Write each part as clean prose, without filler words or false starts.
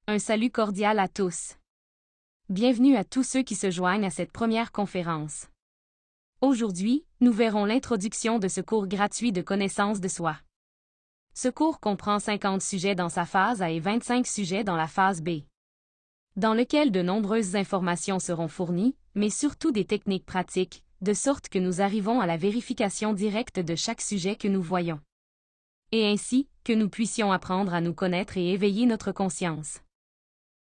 Un salut cordial à tous. Bienvenue à tous ceux qui se joignent à cette première conférence. Aujourd'hui, nous verrons l'introduction de ce cours gratuit de connaissance de soi. Ce cours comprend 50 sujets dans sa phase A et 25 sujets dans la phase B, dans lequel de nombreuses informations seront fournies, mais surtout des techniques pratiques, de sorte que nous arrivons à la vérification directe de chaque sujet que nous voyons. Et ainsi, que nous puissions apprendre à nous connaître et éveiller notre conscience.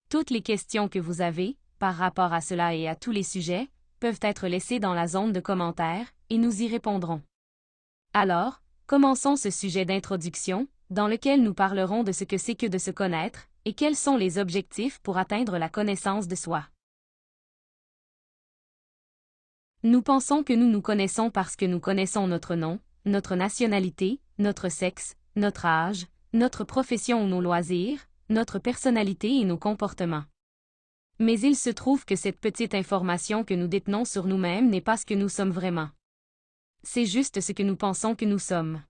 Toutes les questions que vous avez, par rapport à cela et à tous les sujets, peuvent être laissées dans la zone de commentaires, et nous y répondrons. Alors, commençons ce sujet d'introduction, dans lequel nous parlerons de ce que c'est que de se connaître, et quels sont les objectifs pour atteindre la connaissance de soi. Nous pensons que nous nous connaissons parce que nous connaissons notre nom, notre nationalité, notre sexe, notre âge, notre profession ou nos loisirs, notre personnalité et nos comportements. Mais il se trouve que cette petite information que nous détenons sur nous-mêmes n'est pas ce que nous sommes vraiment. C'est juste ce que nous pensons que nous sommes.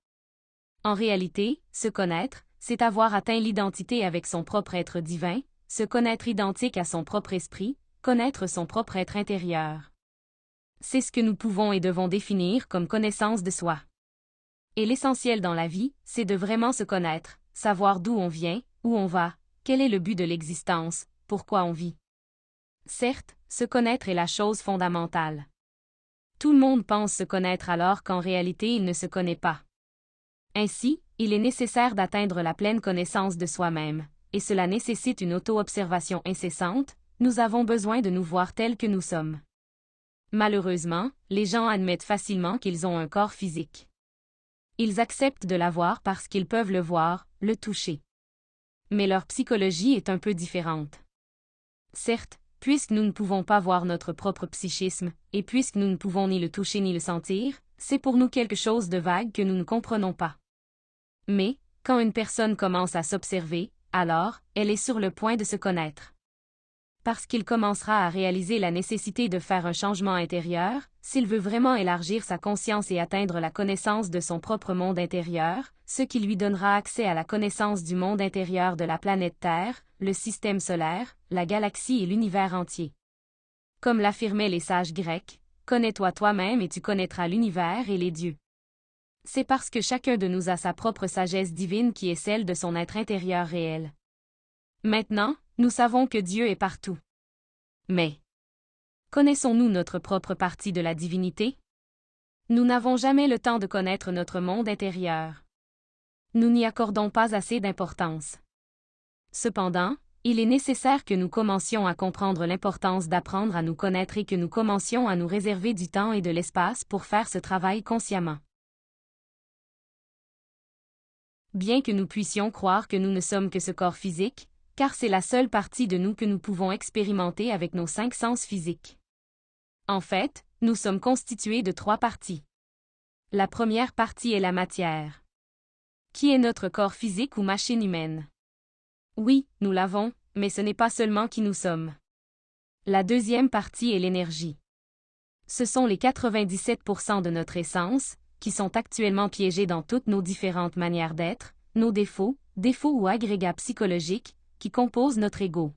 En réalité, se connaître, c'est avoir atteint l'identité avec son propre être divin, se connaître identique à son propre esprit, connaître son propre être intérieur. C'est ce que nous pouvons et devons définir comme connaissance de soi. Et l'essentiel dans la vie, c'est de vraiment se connaître, savoir d'où on vient, où on va, quel est le but de l'existence, pourquoi on vit. Certes, se connaître est la chose fondamentale. Tout le monde pense se connaître alors qu'en réalité il ne se connaît pas. Ainsi, il est nécessaire d'atteindre la pleine connaissance de soi-même, et cela nécessite une auto-observation incessante, nous avons besoin de nous voir tels que nous sommes. Malheureusement, les gens admettent facilement qu'ils ont un corps physique. Ils acceptent de l'avoir parce qu'ils peuvent le voir, le toucher. Mais leur psychologie est un peu différente. Certes, puisque nous ne pouvons pas voir notre propre psychisme, et puisque nous ne pouvons ni le toucher ni le sentir, c'est pour nous quelque chose de vague que nous ne comprenons pas. Mais, quand une personne commence à s'observer, alors, elle est sur le point de se connaître. Parce qu'il commencera à réaliser la nécessité de faire un changement intérieur, s'il veut vraiment élargir sa conscience et atteindre la connaissance de son propre monde intérieur, ce qui lui donnera accès à la connaissance du monde intérieur de la planète Terre, le système solaire, la galaxie et l'univers entier. Comme l'affirmaient les sages grecs, « Connais-toi toi-même et tu connaîtras l'univers et les dieux ». C'est parce que chacun de nous a sa propre sagesse divine qui est celle de son être intérieur réel. Maintenant, nous savons que Dieu est partout. Mais, connaissons-nous notre propre partie de la divinité? Nous n'avons jamais le temps de connaître notre monde intérieur. Nous n'y accordons pas assez d'importance. Cependant, il est nécessaire que nous commencions à comprendre l'importance d'apprendre à nous connaître et que nous commencions à nous réserver du temps et de l'espace pour faire ce travail consciemment. Bien que nous puissions croire que nous ne sommes que ce corps physique, car c'est la seule partie de nous que nous pouvons expérimenter avec nos 5 sens physiques. En fait, nous sommes constitués de 3 parties. La première partie est la matière. Qui est notre corps physique ou machine humaine? Oui, nous l'avons, mais ce n'est pas seulement qui nous sommes. La deuxième partie est l'énergie. Ce sont les 97% de notre essence, qui sont actuellement piégés dans toutes nos différentes manières d'être, nos défauts ou agrégats psychologiques, qui composent notre ego.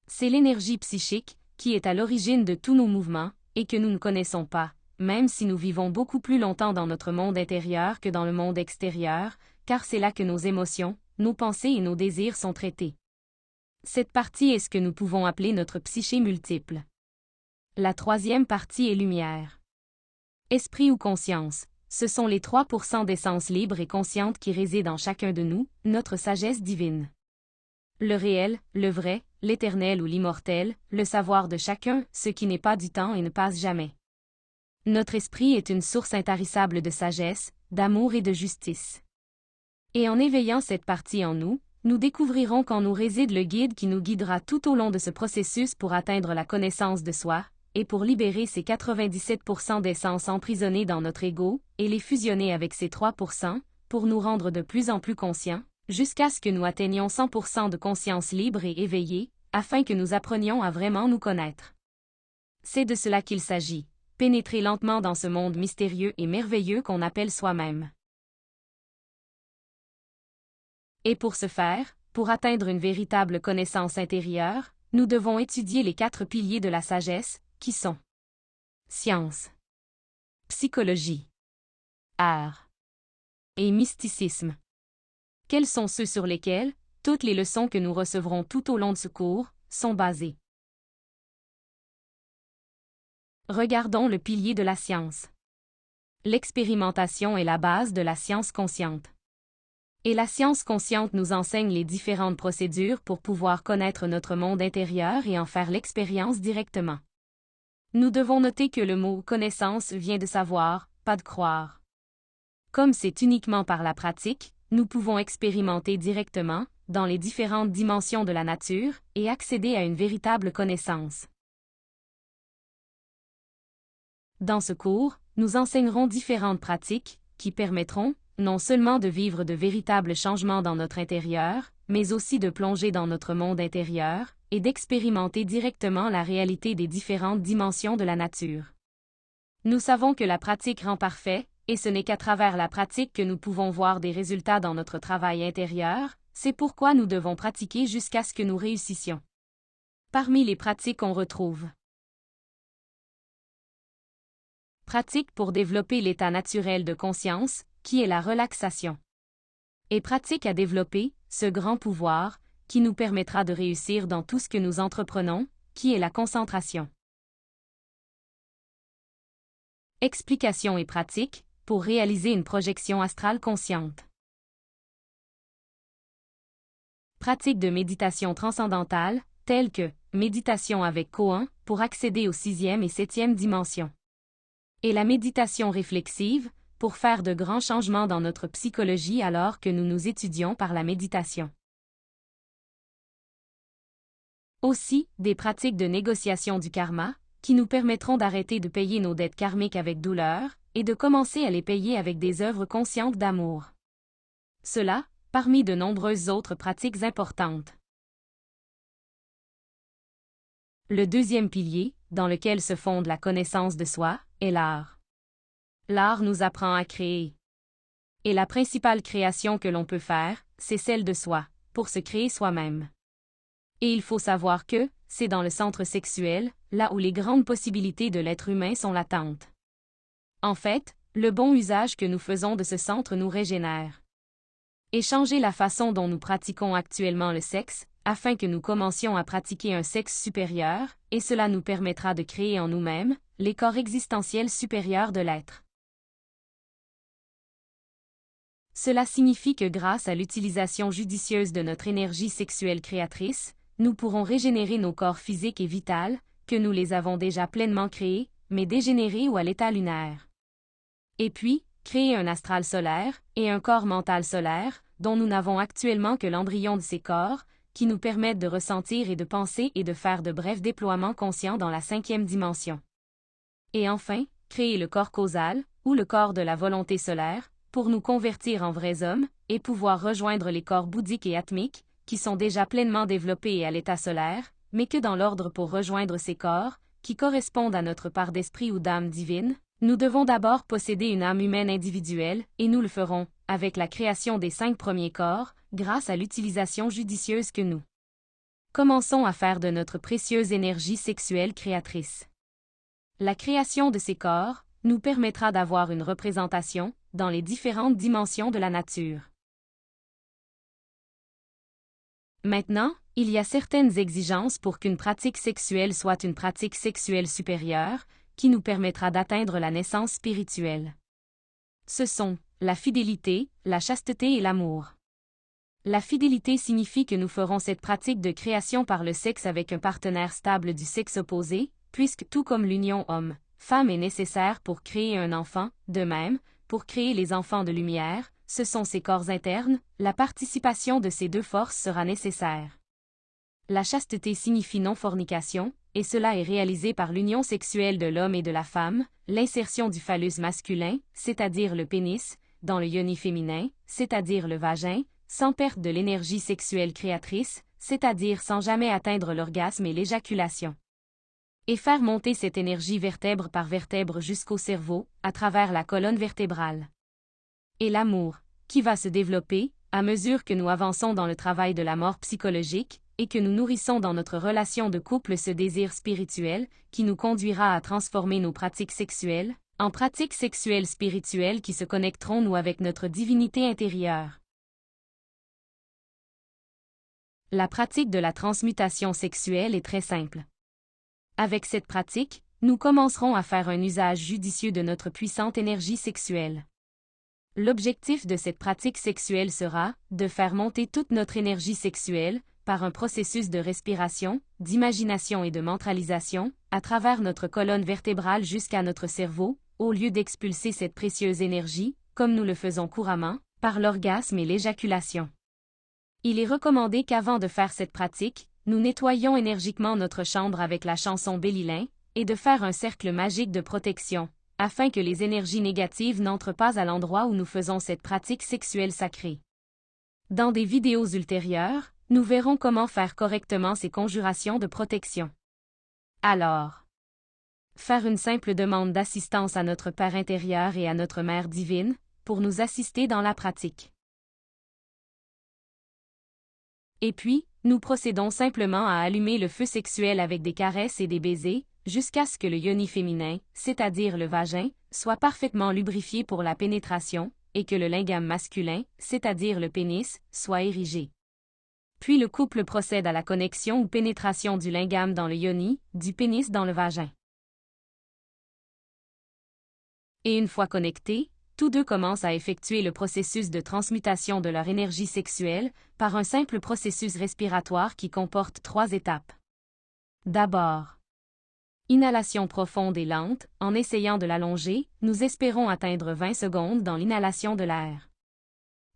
C'est l'énergie psychique, qui est à l'origine de tous nos mouvements, et que nous ne connaissons pas, même si nous vivons beaucoup plus longtemps dans notre monde intérieur que dans le monde extérieur, car c'est là que nos émotions, nos pensées et nos désirs sont traités. Cette partie est ce que nous pouvons appeler notre psyché multiple. La troisième partie est lumière. Esprit ou conscience, ce sont les 3% d'essence libre et consciente qui résident en chacun de nous, notre sagesse divine. Le réel, le vrai, l'éternel ou l'immortel, le savoir de chacun, ce qui n'est pas du temps et ne passe jamais. Notre esprit est une source intarissable de sagesse, d'amour et de justice. Et en éveillant cette partie en nous, nous découvrirons qu'en nous réside le guide qui nous guidera tout au long de ce processus pour atteindre la connaissance de soi, et pour libérer ces 97% d'essence emprisonnée dans notre ego, et les fusionner avec ces 3%, pour nous rendre de plus en plus conscients, jusqu'à ce que nous atteignions 100% de conscience libre et éveillée, afin que nous apprenions à vraiment nous connaître. C'est de cela qu'il s'agit, pénétrer lentement dans ce monde mystérieux et merveilleux qu'on appelle soi-même. Et pour ce faire, pour atteindre une véritable connaissance intérieure, nous devons étudier les 4 piliers de la sagesse, qui sont science, psychologie, art et mysticisme. Quels sont ceux sur lesquels toutes les leçons que nous recevrons tout au long de ce cours sont basées? Regardons le pilier de la science. L'expérimentation est la base de la science consciente. Et la science consciente nous enseigne les différentes procédures pour pouvoir connaître notre monde intérieur et en faire l'expérience directement. Nous devons noter que le mot « connaissance » vient de savoir, pas de croire. Comme c'est uniquement par la pratique, nous pouvons expérimenter directement, dans les différentes dimensions de la nature, et accéder à une véritable connaissance. Dans ce cours, nous enseignerons différentes pratiques, qui permettront, non seulement de vivre de véritables changements dans notre intérieur, mais aussi de plonger dans notre monde intérieur, et d'expérimenter directement la réalité des différentes dimensions de la nature. Nous savons que la pratique rend parfait, et ce n'est qu'à travers la pratique que nous pouvons voir des résultats dans notre travail intérieur, c'est pourquoi nous devons pratiquer jusqu'à ce que nous réussissions. Parmi les pratiques on retrouve pratique pour développer l'état naturel de conscience, qui est la relaxation. Et pratique à développer, ce grand pouvoir, qui nous permettra de réussir dans tout ce que nous entreprenons, qui est la concentration. Explication et pratique, pour réaliser une projection astrale consciente. Pratique de méditation transcendantale, telle que méditation avec koan, pour accéder aux 6e et 7e dimensions. Et la méditation réflexive, pour faire de grands changements dans notre psychologie alors que nous nous étudions par la méditation. Aussi, des pratiques de négociation du karma, qui nous permettront d'arrêter de payer nos dettes karmiques avec douleur, et de commencer à les payer avec des œuvres conscientes d'amour. Cela, parmi de nombreuses autres pratiques importantes. Le 2e pilier, dans lequel se fonde la connaissance de soi, est l'art. L'art nous apprend à créer. Et la principale création que l'on peut faire, c'est celle de soi, pour se créer soi-même. Et il faut savoir que, c'est dans le centre sexuel, là où les grandes possibilités de l'être humain sont latentes. En fait, le bon usage que nous faisons de ce centre nous régénère. Et changer la façon dont nous pratiquons actuellement le sexe, afin que nous commencions à pratiquer un sexe supérieur, et cela nous permettra de créer en nous-mêmes les corps existentiels supérieurs de l'être. Cela signifie que grâce à l'utilisation judicieuse de notre énergie sexuelle créatrice, nous pourrons régénérer nos corps physiques et vitaux, que nous les avons déjà pleinement créés, mais dégénérés ou à l'état lunaire. Et puis, créer un astral solaire, et un corps mental solaire, dont nous n'avons actuellement que l'embryon de ces corps, qui nous permettent de ressentir et de penser et de faire de brefs déploiements conscients dans la 5e dimension. Et enfin, créer le corps causal, ou le corps de la volonté solaire, pour nous convertir en vrais hommes, et pouvoir rejoindre les corps bouddhiques et atmiques, qui sont déjà pleinement développés et à l'état solaire, mais que dans l'ordre pour rejoindre ces corps, qui correspondent à notre part d'esprit ou d'âme divine, nous devons d'abord posséder une âme humaine individuelle, et nous le ferons, avec la création des 5 premiers corps, grâce à l'utilisation judicieuse que nous commençons à faire de notre précieuse énergie sexuelle créatrice. La création de ces corps nous permettra d'avoir une représentation dans les différentes dimensions de la nature. Maintenant, il y a certaines exigences pour qu'une pratique sexuelle soit une pratique sexuelle supérieure, qui nous permettra d'atteindre la naissance spirituelle. Ce sont la fidélité, la chasteté et l'amour. La fidélité signifie que nous ferons cette pratique de création par le sexe avec un partenaire stable du sexe opposé, puisque tout comme l'union homme-femme est nécessaire pour créer un enfant, de même, pour créer les enfants de lumière, ce sont ces corps internes, la participation de ces deux forces sera nécessaire. La chasteté signifie non-fornication, et cela est réalisé par l'union sexuelle de l'homme et de la femme, l'insertion du phallus masculin, c'est-à-dire le pénis, dans le yoni féminin, c'est-à-dire le vagin, sans perte de l'énergie sexuelle créatrice, c'est-à-dire sans jamais atteindre l'orgasme et l'éjaculation. Et faire monter cette énergie vertèbre par vertèbre jusqu'au cerveau, à travers la colonne vertébrale. Et l'amour, qui va se développer, à mesure que nous avançons dans le travail de la mort psychologique, et que nous nourrissons dans notre relation de couple ce désir spirituel, qui nous conduira à transformer nos pratiques sexuelles, en pratiques sexuelles spirituelles qui se connecteront nous avec notre divinité intérieure. La pratique de la transmutation sexuelle est très simple. Avec cette pratique, nous commencerons à faire un usage judicieux de notre puissante énergie sexuelle. L'objectif de cette pratique sexuelle sera de faire monter toute notre énergie sexuelle, par un processus de respiration, d'imagination et de mentalisation, à travers notre colonne vertébrale jusqu'à notre cerveau, au lieu d'expulser cette précieuse énergie, comme nous le faisons couramment, par l'orgasme et l'éjaculation. Il est recommandé qu'avant de faire cette pratique, nous nettoyions énergiquement notre chambre avec la chanson Bélilin, et de faire un cercle magique de protection, afin que les énergies négatives n'entrent pas à l'endroit où nous faisons cette pratique sexuelle sacrée. Dans des vidéos ultérieures, nous verrons comment faire correctement ces conjurations de protection. Alors, faire une simple demande d'assistance à notre Père intérieur et à notre Mère divine, pour nous assister dans la pratique. Et puis, nous procédons simplement à allumer le feu sexuel avec des caresses et des baisers, jusqu'à ce que le yoni féminin, c'est-à-dire le vagin, soit parfaitement lubrifié pour la pénétration, et que le lingam masculin, c'est-à-dire le pénis, soit érigé. Puis le couple procède à la connexion ou pénétration du lingam dans le yoni, du pénis dans le vagin. Et une fois connectés, tous deux commencent à effectuer le processus de transmutation de leur énergie sexuelle par un simple processus respiratoire qui comporte 3 étapes. D'abord, inhalation profonde et lente, en essayant de l'allonger, nous espérons atteindre 20 secondes dans l'inhalation de l'air.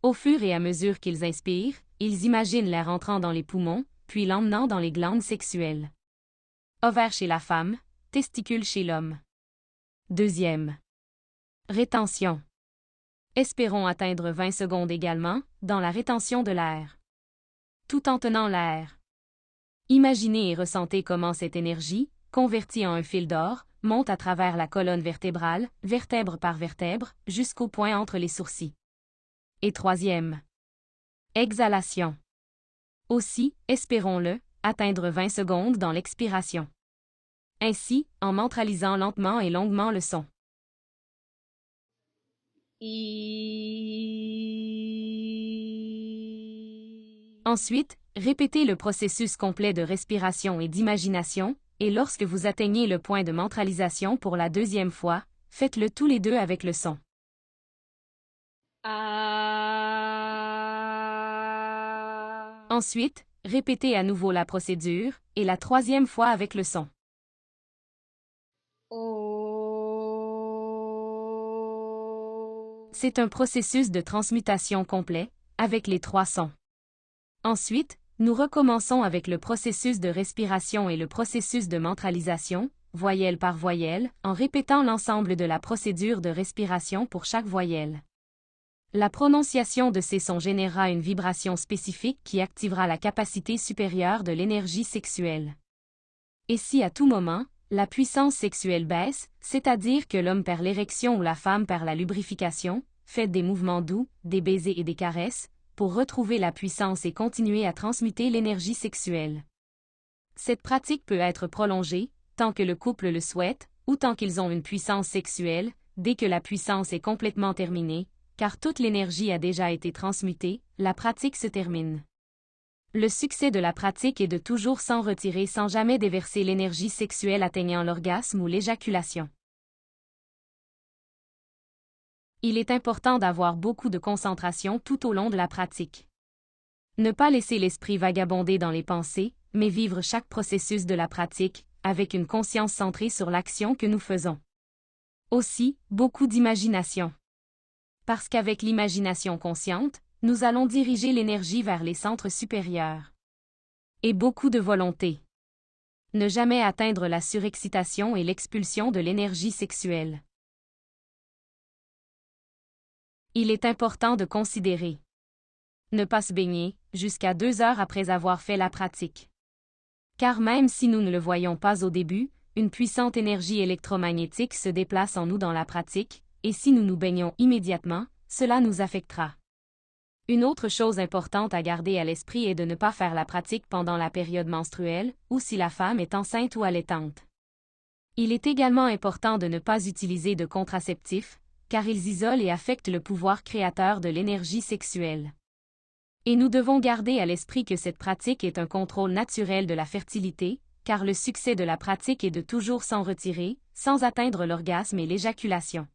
Au fur et à mesure qu'ils inspirent, ils imaginent l'air entrant dans les poumons, puis l'emmenant dans les glandes sexuelles. Ovaires chez la femme, testicules chez l'homme. Deuxième. Rétention. Espérons atteindre 20 secondes également, dans la rétention de l'air. Tout en tenant l'air. Imaginez et ressentez comment cette énergie, convertie en un fil d'or, monte à travers la colonne vertébrale, vertèbre par vertèbre, jusqu'au point entre les sourcils. Et troisième. Exhalation. Aussi, espérons-le, atteindre 20 secondes dans l'expiration. Ainsi, en mantralisant lentement et longuement le son. Ensuite, répétez le processus complet de respiration et d'imagination, et lorsque vous atteignez le point de mantralisation pour la deuxième fois, faites-le tous les deux avec le son. Ensuite, répétez à nouveau la procédure, et la troisième fois avec le son. C'est un processus de transmutation complet, avec les 3 sons. Ensuite, nous recommençons avec le processus de respiration et le processus de mantralisation, voyelle par voyelle, en répétant l'ensemble de la procédure de respiration pour chaque voyelle. La prononciation de ces sons générera une vibration spécifique qui activera la capacité supérieure de l'énergie sexuelle. Et si à tout moment, la puissance sexuelle baisse, c'est-à-dire que l'homme perd l'érection ou la femme perd la lubrification, faites des mouvements doux, des baisers et des caresses, pour retrouver la puissance et continuer à transmuter l'énergie sexuelle. Cette pratique peut être prolongée, tant que le couple le souhaite, ou tant qu'ils ont une puissance sexuelle, dès que la puissance est complètement terminée, car toute l'énergie a déjà été transmutée, la pratique se termine. Le succès de la pratique est de toujours s'en retirer sans jamais déverser l'énergie sexuelle atteignant l'orgasme ou l'éjaculation. Il est important d'avoir beaucoup de concentration tout au long de la pratique. Ne pas laisser l'esprit vagabonder dans les pensées, mais vivre chaque processus de la pratique, avec une conscience centrée sur l'action que nous faisons. Aussi, beaucoup d'imagination. Parce qu'avec l'imagination consciente, nous allons diriger l'énergie vers les centres supérieurs. Et beaucoup de volonté. Ne jamais atteindre la surexcitation et l'expulsion de l'énergie sexuelle. Il est important de considérer. Ne pas se baigner, jusqu'à 2 heures après avoir fait la pratique. Car même si nous ne le voyons pas au début, une puissante énergie électromagnétique se déplace en nous dans la pratique, et si nous nous baignons immédiatement, cela nous affectera. Une autre chose importante à garder à l'esprit est de ne pas faire la pratique pendant la période menstruelle, ou si la femme est enceinte ou allaitante. Il est également important de ne pas utiliser de contraceptifs, car ils isolent et affectent le pouvoir créateur de l'énergie sexuelle. Et nous devons garder à l'esprit que cette pratique est un contrôle naturel de la fertilité, car le succès de la pratique est de toujours s'en retirer, sans atteindre l'orgasme et l'éjaculation.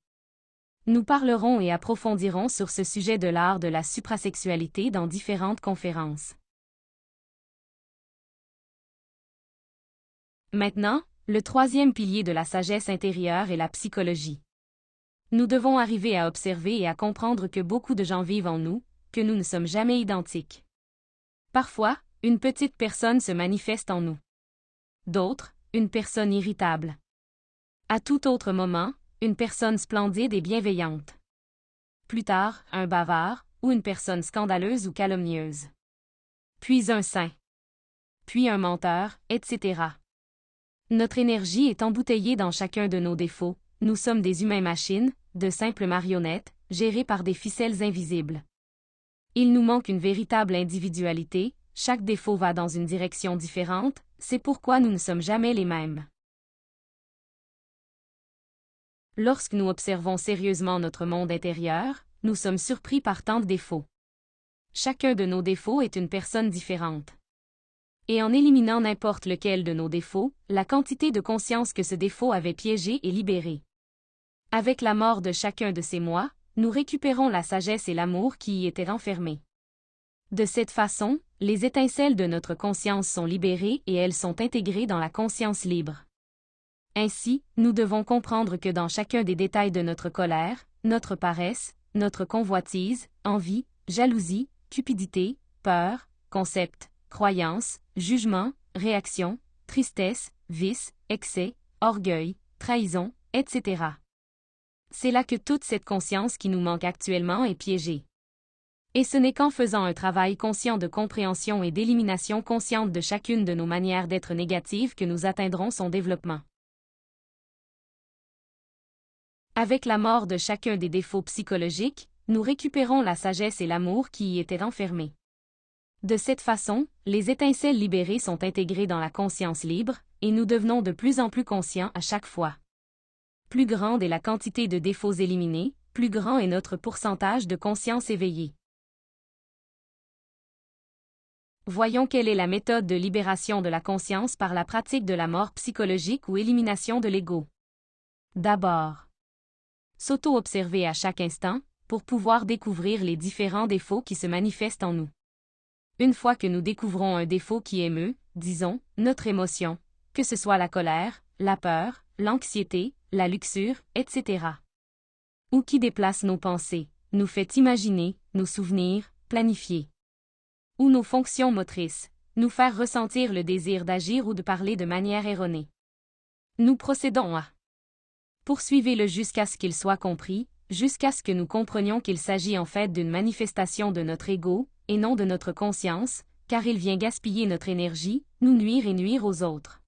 Nous parlerons et approfondirons sur ce sujet de l'art de la suprasexualité dans différentes conférences. Maintenant, le troisième pilier de la sagesse intérieure est la psychologie. Nous devons arriver à observer et à comprendre que beaucoup de gens vivent en nous, que nous ne sommes jamais identiques. Parfois, une petite personne se manifeste en nous. D'autres, une personne irritable. À tout autre moment, une personne splendide et bienveillante. Plus tard, un bavard, ou une personne scandaleuse ou calomnieuse. Puis un saint. Puis un menteur, etc. Notre énergie est embouteillée dans chacun de nos défauts, nous sommes des humains-machines, de simples marionnettes, gérées par des ficelles invisibles. Il nous manque une véritable individualité, chaque défaut va dans une direction différente, c'est pourquoi nous ne sommes jamais les mêmes. Lorsque nous observons sérieusement notre monde intérieur, nous sommes surpris par tant de défauts. Chacun de nos défauts est une personne différente. Et en éliminant n'importe lequel de nos défauts, la quantité de conscience que ce défaut avait piégé est libérée. Avec la mort de chacun de ces moi, nous récupérons la sagesse et l'amour qui y étaient renfermés. De cette façon, les étincelles de notre conscience sont libérées et elles sont intégrées dans la conscience libre. Ainsi, nous devons comprendre que dans chacun des détails de notre colère, notre paresse, notre convoitise, envie, jalousie, cupidité, peur, concept, croyance, jugement, réaction, tristesse, vice, excès, orgueil, trahison, etc. C'est là que toute cette conscience qui nous manque actuellement est piégée. Et ce n'est qu'en faisant un travail conscient de compréhension et d'élimination consciente de chacune de nos manières d'être négatives que nous atteindrons son développement. Avec la mort de chacun des défauts psychologiques, nous récupérons la sagesse et l'amour qui y étaient renfermés. De cette façon, les étincelles libérées sont intégrées dans la conscience libre, et nous devenons de plus en plus conscients à chaque fois. Plus grande est la quantité de défauts éliminés, plus grand est notre pourcentage de conscience éveillée. Voyons quelle est la méthode de libération de la conscience par la pratique de la mort psychologique ou élimination de l'ego. D'abord, s'auto-observer à chaque instant, pour pouvoir découvrir les différents défauts qui se manifestent en nous. Une fois que nous découvrons un défaut qui émeut, disons, notre émotion, que ce soit la colère, la peur, l'anxiété, la luxure, etc. Ou qui déplace nos pensées, nous fait imaginer, nous souvenir, planifier. Ou nos fonctions motrices, nous faire ressentir le désir d'agir ou de parler de manière erronée. Nous procédons à poursuivez-le jusqu'à ce qu'il soit compris, jusqu'à ce que nous comprenions qu'il s'agit en fait d'une manifestation de notre ego, et non de notre conscience, car il vient gaspiller notre énergie, nous nuire et nuire aux autres.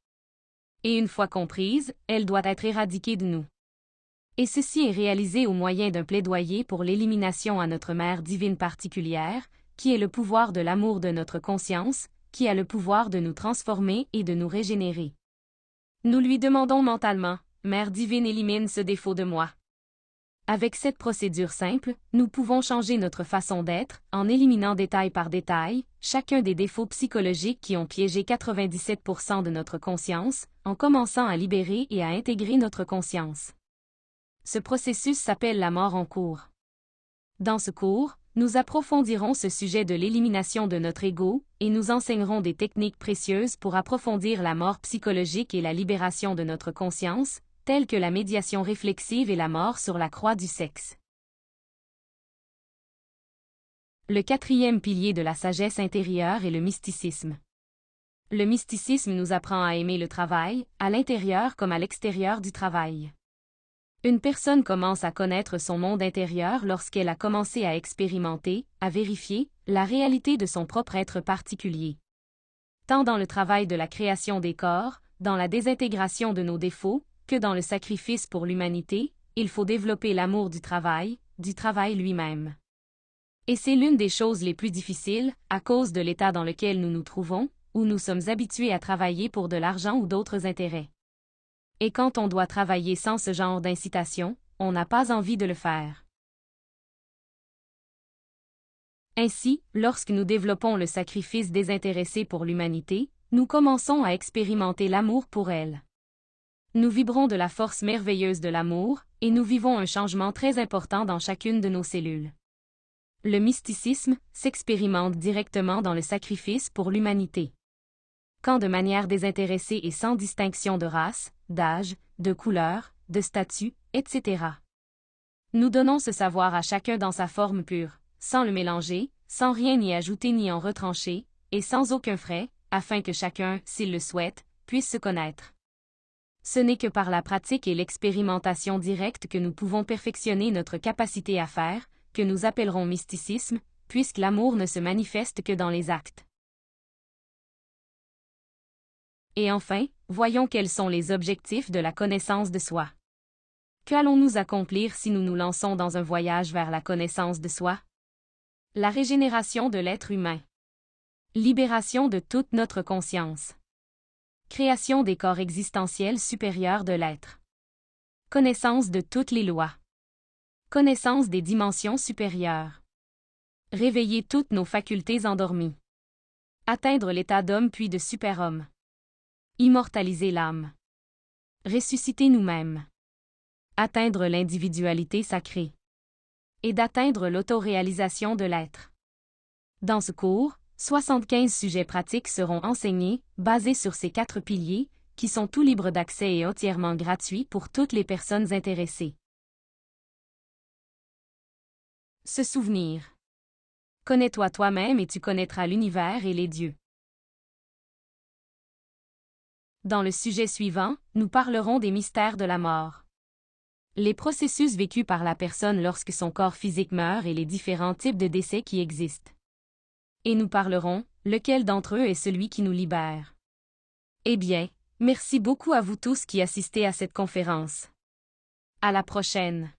Et une fois comprise, elle doit être éradiquée de nous. Et ceci est réalisé au moyen d'un plaidoyer pour l'élimination à notre mère divine particulière, qui est le pouvoir de l'amour de notre conscience, qui a le pouvoir de nous transformer et de nous régénérer. Nous lui demandons mentalement, Mère divine, élimine ce défaut de moi. Avec cette procédure simple, nous pouvons changer notre façon d'être, en éliminant détail par détail, chacun des défauts psychologiques qui ont piégé 97% de notre conscience, en commençant à libérer et à intégrer notre conscience. Ce processus s'appelle la mort en cours. Dans ce cours, nous approfondirons ce sujet de l'élimination de notre ego, et nous enseignerons des techniques précieuses pour approfondir la mort psychologique et la libération de notre conscience, telles que la médiation réflexive et la mort sur la croix du sexe. Le quatrième pilier de la sagesse intérieure est le mysticisme. Le mysticisme nous apprend à aimer le travail, à l'intérieur comme à l'extérieur du travail. Une personne commence à connaître son monde intérieur lorsqu'elle a commencé à expérimenter, à vérifier, la réalité de son propre être particulier. Tant dans le travail de la création des corps, dans la désintégration de nos défauts, que dans le sacrifice pour l'humanité, il faut développer l'amour du travail lui-même. Et c'est l'une des choses les plus difficiles, à cause de l'état dans lequel nous nous trouvons, où nous sommes habitués à travailler pour de l'argent ou d'autres intérêts. Et quand on doit travailler sans ce genre d'incitation, on n'a pas envie de le faire. Ainsi, lorsque nous développons le sacrifice désintéressé pour l'humanité, nous commençons à expérimenter l'amour pour elle. Nous vibrons de la force merveilleuse de l'amour, et nous vivons un changement très important dans chacune de nos cellules. Le mysticisme s'expérimente directement dans le sacrifice pour l'humanité. Quand de manière désintéressée et sans distinction de race, d'âge, de couleur, de statut, etc. Nous donnons ce savoir à chacun dans sa forme pure, sans le mélanger, sans rien y ajouter ni en retrancher, et sans aucun frais, afin que chacun, s'il le souhaite, puisse se connaître. Ce n'est que par la pratique et l'expérimentation directe que nous pouvons perfectionner notre capacité à faire, que nous appellerons mysticisme, puisque l'amour ne se manifeste que dans les actes. Et enfin, voyons quels sont les objectifs de la connaissance de soi. Qu'allons-nous accomplir si nous nous lançons dans un voyage vers la connaissance de soi? La régénération de l'être humain. Libération de toute notre conscience. Création des corps existentiels supérieurs de l'être. Connaissance de toutes les lois. Connaissance des dimensions supérieures. Réveiller toutes nos facultés endormies. Atteindre l'état d'homme puis de superhomme. Immortaliser l'âme. Ressusciter nous-mêmes. Atteindre l'individualité sacrée. Et d'atteindre l'autoréalisation de l'être. Dans ce cours, 75 sujets pratiques seront enseignés, basés sur ces 4 piliers, qui sont tout libres d'accès et entièrement gratuits pour toutes les personnes intéressées. Se souvenir. Connais-toi toi-même et tu connaîtras l'univers et les dieux. Dans le sujet suivant, nous parlerons des mystères de la mort. Les processus vécus par la personne lorsque son corps physique meurt et les différents types de décès qui existent. Et nous parlerons, lequel d'entre eux est celui qui nous libère. Eh bien, merci beaucoup à vous tous qui assistez à cette conférence. À la prochaine.